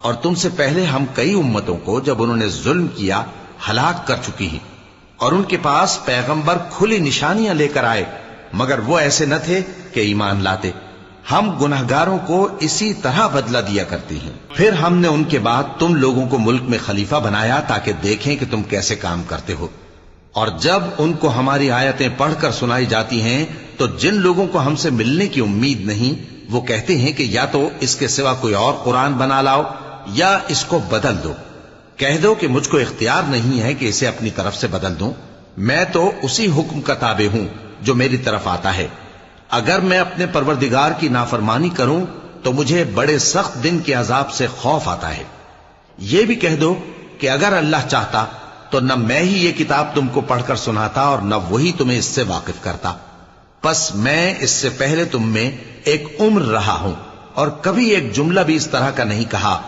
اور تم سے پہلے ہم کئی امتوں کو جب انہوں نے ظلم کیا ہلاک کر چکی ہیں، اور ان کے پاس پیغمبر کھلی نشانیاں لے کر آئے، مگر وہ ایسے نہ تھے کہ ایمان لاتے۔ ہم گنہگاروں کو اسی طرح بدلہ دیا کرتے ہیں۔ پھر ہم نے ان کے بعد تم لوگوں کو ملک میں خلیفہ بنایا تاکہ دیکھیں کہ تم کیسے کام کرتے ہو، اور جب ان کو ہماری آیتیں پڑھ کر سنائی جاتی ہیں تو جن لوگوں کو ہم سے ملنے کی امید نہیں وہ کہتے ہیں کہ یا تو اس کے سوا کوئی اور قرآن بنا لاؤ یا اس کو بدل دو۔ کہہ دو کہ مجھ کو اختیار نہیں ہے کہ اسے اپنی طرف سے بدل دوں، میں تو اسی حکم کا تابع ہوں جو میری طرف آتا ہے۔ اگر میں اپنے پروردگار کی نافرمانی کروں تو مجھے بڑے سخت دن کے عذاب سے خوف آتا ہے۔ یہ بھی کہہ دو کہ اگر اللہ چاہتا تو نہ میں ہی یہ کتاب تم کو پڑھ کر سناتا اور نہ وہی تمہیں اس سے واقف کرتا، پس میں اس سے پہلے تم میں ایک عمر رہا ہوں اور کبھی ایک جملہ بھی اس طرح کا نہیں کہا